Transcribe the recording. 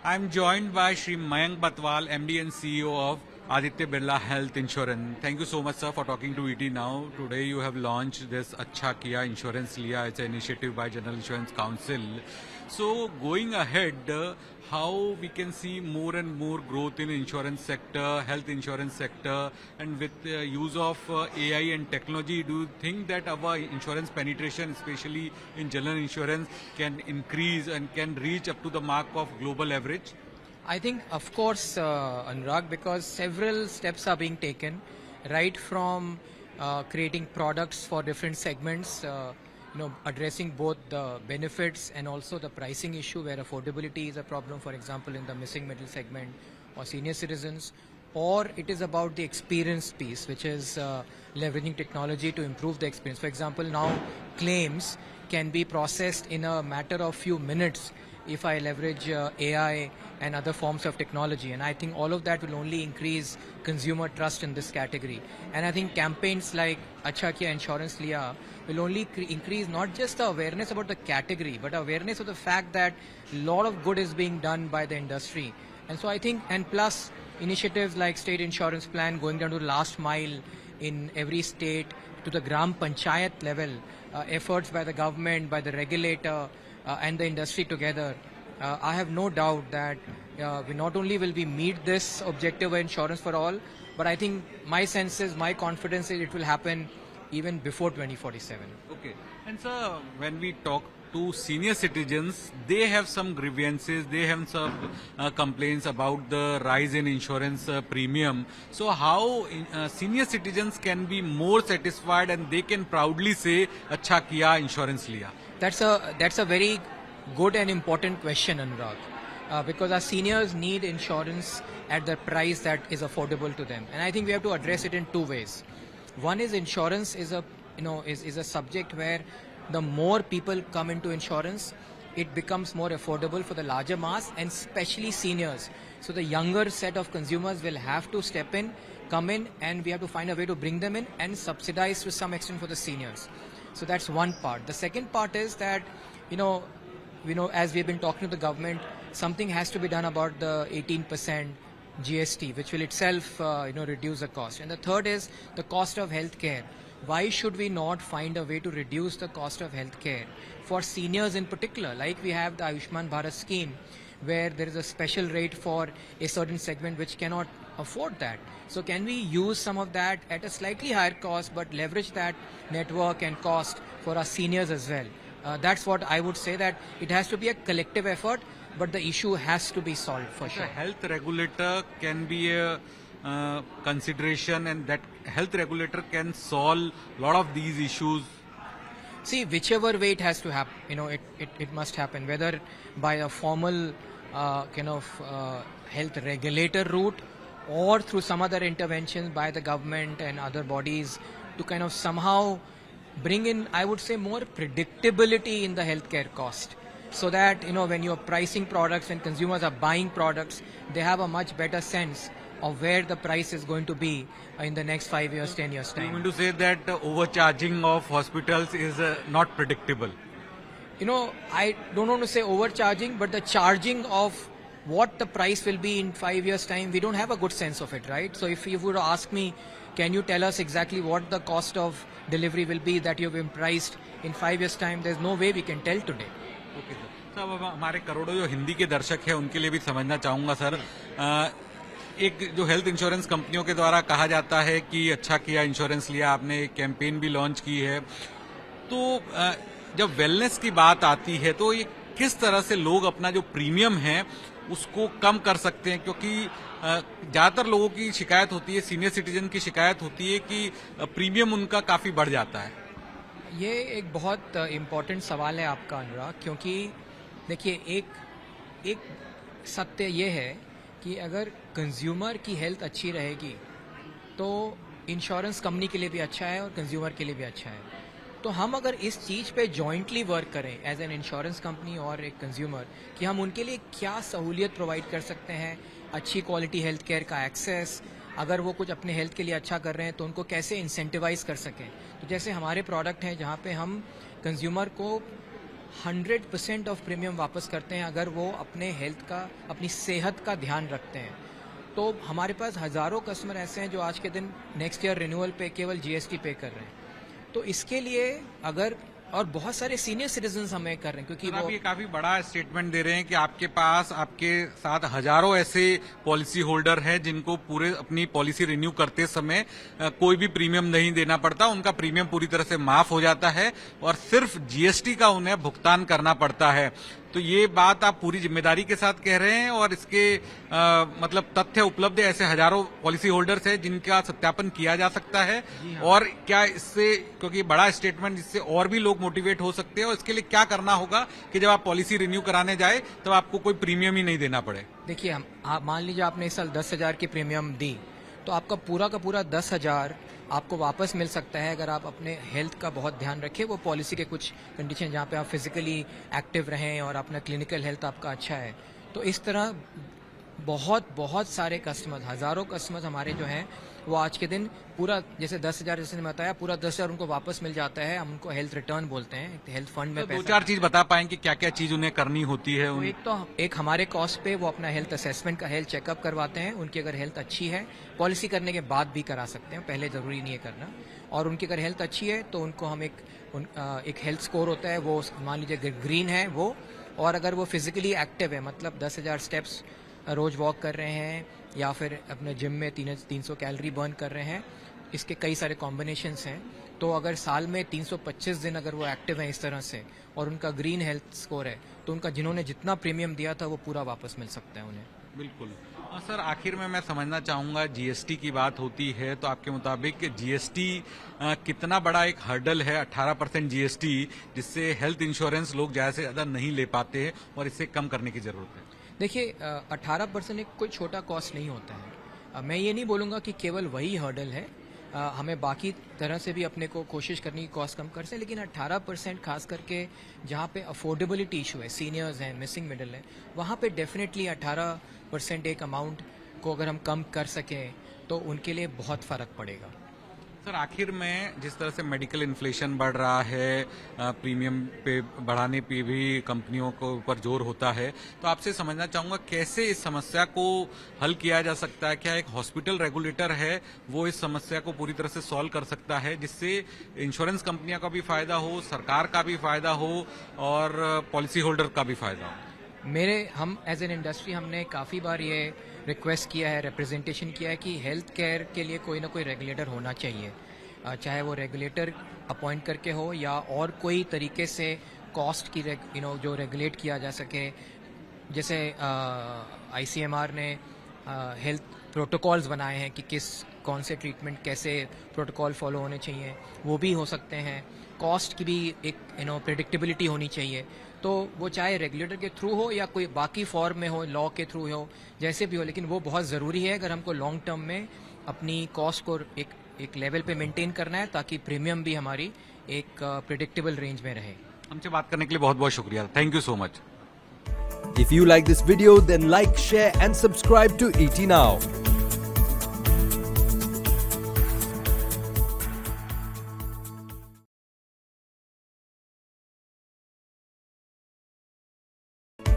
I'm joined by Shri Mayank Batwal, MD and CEO of Aditya Birla Health Insurance. Thank you so much, sir, for talking to ET Now. Today you have launched this Achha Kiya Insurance Liya. It's an initiative by General Insurance Council. So going ahead, how we can see more and more growth in insurance sector, health insurance sector, and with the use of AI and technology, do you think that our insurance penetration, especially in general insurance, can increase and can reach up to the mark of global average? I think, of course, Anurag, because several steps are being taken, right from creating products for different segments, addressing both the benefits and also the pricing issue where affordability is a problem, for example, in the missing middle segment or senior citizens, or it is about the experience piece, which is leveraging technology to improve the experience. For example, now claims can be processed in a matter of few minutes if I leverage AI and other forms of technology. And I think all of that will only increase consumer trust in this category. And I think campaigns like Achha Kiya Insurance Liya will only increase not just the awareness about the category, but awareness of the fact that a lot of good is being done by the industry. And so I think, and plus initiatives like state insurance plan going down to the last mile in every state to the Gram Panchayat level, efforts by the government, by the regulator, and the industry together, I have no doubt that we not only will we meet this objective of insurance for all, but I think my sense is, my confidence is it will happen even before 2047. Okay. And sir, when we talk to senior citizens, they have some grievances, they have some complaints about the rise in insurance premium. So how senior citizens can be more satisfied and they can proudly say, Achha Kiya Insurance Liya? That's a very good and important question, Anurag, because our seniors need insurance at the price that is affordable to them, and I think we have to address it in two ways. One is insurance is a subject where the more people come into insurance, it becomes more affordable for the larger mass and especially seniors. So the younger set of consumers will have to step in, come in, and we have to find a way to bring them in and subsidize to some extent for the seniors. So that's one part. The second part is that, as we've been talking to the government, something has to be done about the 18% GST, which will itself, reduce the cost. And the third is the cost of healthcare. Why should we not find a way to reduce the cost of healthcare for seniors in particular? Like we have the Ayushman Bharat scheme, where there is a special rate for a certain segment which cannot afford that. So can we use some of that at a slightly higher cost, but leverage that network and cost for our seniors as well? That's what I would say, that it has to be a collective effort, but the issue has to be solved for sure. The health regulator can be a consideration, and that health regulator can solve a lot of these issues. See, whichever way it has to happen, it must happen, whether by a formal health regulator route or through some other interventions by the government and other bodies to kind of somehow bring in, I would say, more predictability in the healthcare cost. So that, when you're pricing products and consumers are buying products, they have a much better sense of where the price is going to be in the next 5 years, 10 years time. You mean to say that overcharging of hospitals is not predictable? I don't want to say overcharging, but the charging of what the price will be in 5 years time, we don't have a good sense of it, right? So if you would ask me, can you tell us exactly what the cost of delivery will be that you've been priced in 5 years time, there's no way we can tell today. Okay sir, अब हमारे करोड़ों जो हिंदी के दर्शक हैं उनके लिए भी समझना चाहूँगा सर, एक जो हेल्थ इंश्योरेंस कंपनियों के द्वारा कहा जाता है कि अच्छा किया इंश्योरेंस लिया, आपने एक कैंपेन भी लॉन्च की है, तो जब वेलनेस की बात आती है तो ये किस तरह से लोग अपना जो प्रीमियम है उसको कम कर सकते हैं? क्योंकि ज़्यादातर लोगों की शिकायत होती है, सीनियर सिटीजन की शिकायत होती है कि प्रीमियम उनका काफ़ी बढ़ जाता है. ये एक बहुत इम्पोर्टेंट सवाल है आपका, अनुराग, क्योंकि देखिए, एक सत्य ये है कि अगर कंज्यूमर की हेल्थ अच्छी रहेगी तो इंश्योरेंस कंपनी के लिए भी अच्छा है और कंज्यूमर के लिए भी अच्छा है. तो हम अगर इस चीज़ पे जॉइंटली वर्क करें एज एन इंश्योरेंस कंपनी और एक कंज्यूमर, कि हम उनके लिए क्या सहूलियत प्रोवाइड कर सकते हैं, अच्छी क्वालिटी हेल्थ केयर का एक्सेस, अगर वो कुछ अपने हेल्थ के लिए अच्छा कर रहे हैं तो उनको कैसे इंसेंटिवाइज कर सकें. तो जैसे हमारे प्रोडक्ट हैं जहाँ पे हम कंज्यूमर को 100% ऑफ प्रीमियम वापस करते हैं अगर वो अपने हेल्थ का, अपनी सेहत का ध्यान रखते हैं। तो हमारे पास हज़ारों कस्टमर ऐसे हैं जो आज के दिन नेक्स्ट ईयर रिन्यूअल पे केवल जीएसटी पे कर रहे हैं। तो इसके लिए अगर, और बहुत सारे सीनियर सिटीजन हमें कर रहे हैं, क्योंकि सर, आप वो ये काफी बड़ा स्टेटमेंट दे रहे हैं कि आपके पास, आपके साथ हजारों ऐसे पॉलिसी होल्डर हैं जिनको पूरे अपनी पॉलिसी रिन्यू करते समय कोई भी प्रीमियम नहीं देना पड़ता, उनका प्रीमियम पूरी तरह से माफ हो जाता है और सिर्फ जीएसटी का उन्हें भुगतान करना पड़ता है। तो ये बात आप पूरी जिम्मेदारी के साथ कह रहे हैं और इसके मतलब तथ्य उपलब्ध है, ऐसे हजारों पॉलिसी होल्डर्स हैं जिनका सत्यापन किया जा सकता है। और क्या इससे, क्योंकि बड़ा स्टेटमेंट, इससे और भी लोग मोटिवेट हो सकते हैं, और इसके लिए क्या करना होगा कि जब आप पॉलिसी रिन्यू कराने जाए तब आपको कोई प्रीमियम ही नहीं देना पड़े? देखिए, हम आप मान लीजिए आपने इस साल 10,000 की प्रीमियम दी, तो आपका पूरा का पूरा 10,000 आपको वापस मिल सकता है अगर आप अपने हेल्थ का बहुत ध्यान रखें। वो पॉलिसी के कुछ कंडीशन जहाँ पे आप फिजिकली एक्टिव रहें और अपना क्लिनिकल हेल्थ आपका अच्छा है। तो इस तरह बहुत बहुत सारे कस्टमर्स, हज़ारों कस्टमर्स हमारे जो हैं, वो आज के दिन पूरा, जैसे 10,000 जैसे मैंने बताया, पूरा 10,000 उनको वापस मिल जाता है। हम उनको हेल्थ रिटर्न बोलते हैं, हेल्थ फंड में तो पैसा। दो चार चीज बता पाएंगे क्या क्या चीज उन्हें करनी होती है? तो एक हमारे कॉस्ट पे वो अपना हेल्थ असेसमेंट का हेल्थ चेकअप करवाते हैं। उनकी अगर हेल्थ अच्छी है, पॉलिसी करने के बाद भी करा सकते हैं, पहले जरूरी नहीं है करना। और उनकी अगर हेल्थ अच्छी है तो उनको हम एक हेल्थ स्कोर होता है, वो मान लीजिए ग्रीन है वो, और अगर वो फिजिकली एक्टिव है, मतलब 10,000 स्टेप्स रोज वॉक कर रहे हैं या फिर अपने जिम में 300 कैलोरी बर्न कर रहे हैं, इसके कई सारे कॉम्बिनेशंस हैं। तो अगर साल में 325 दिन अगर वो एक्टिव हैं इस तरह से और उनका ग्रीन हेल्थ स्कोर है, तो उनका जिन्होंने जितना प्रीमियम दिया था वो पूरा वापस मिल सकता है उन्हें। बिल्कुल। और सर, आखिर में मैं समझना चाहूंगा, जीएसटी की बात होती है तो आपके मुताबिक जीएसटी कितना बड़ा एक हर्डल है? 18% जीएसटी, जिससे हेल्थ इंश्योरेंस लोग ज़्यादा से ज़्यादा नहीं ले पाते हैं और इसे कम करने की जरूरत है। देखिए, 18% एक कोई छोटा कॉस्ट नहीं होता है। मैं ये नहीं बोलूँगा कि केवल वही हर्डल है, हमें बाकी तरह से भी अपने को कोशिश करनी की कॉस्ट कम कर सकें, लेकिन 18% खास करके जहाँ पे अफोर्डेबिलिटी इशू है, सीनियर्स हैं, मिसिंग मिडिल है, वहाँ पे डेफिनेटली 18% एक अमाउंट को अगर हम कम कर सकें तो उनके लिए बहुत फ़र्क पड़ेगा। सर, आखिर में जिस तरह से मेडिकल इन्फ्लेशन बढ़ रहा है, प्रीमियम पे बढ़ाने पे भी कंपनियों को ऊपर जोर होता है, तो आपसे समझना चाहूंगा कैसे इस समस्या को हल किया जा सकता है? क्या एक हॉस्पिटल रेगुलेटर है वो इस समस्या को पूरी तरह से सॉल्व कर सकता है, जिससे इंश्योरेंस कंपनियों का भी फायदा हो, सरकार का भी फायदा हो और पॉलिसी होल्डर का भी फायदा हो? हम एज एन इंडस्ट्री हमने काफ़ी बार ये रिक्वेस्ट किया है, रिप्रेजेंटेशन किया है कि हेल्थ केयर के लिए कोई ना कोई रेगुलेटर होना चाहिए, चाहे वो रेगुलेटर अपॉइंट करके हो या और कोई तरीके से कॉस्ट की जो रेगुलेट किया जा सके। जैसे आईसीएमआर ने हेल्थ प्रोटोकॉल्स बनाए हैं कि कौन से ट्रीटमेंट कैसे प्रोटोकॉल फॉलो होने चाहिए, वो भी हो सकते हैं। कॉस्ट की भी एक प्रेडिक्टेबिलिटी होनी चाहिए। तो वो चाहे रेगुलेटर के थ्रू हो या कोई बाकी फॉर्म में हो, लॉ के थ्रू हो, जैसे भी हो, लेकिन वो बहुत ज़रूरी है अगर हमको लॉन्ग टर्म में अपनी कॉस्ट को एक लेवल पे मेंटेन करना है, ताकि प्रीमियम भी हमारी एक प्रिडिक्टेबल रेंज में रहे। हमसे बात करने के लिए बहुत बहुत शुक्रिया। Thank you so much. If you like this video, then like, share and subscribe to ET Now.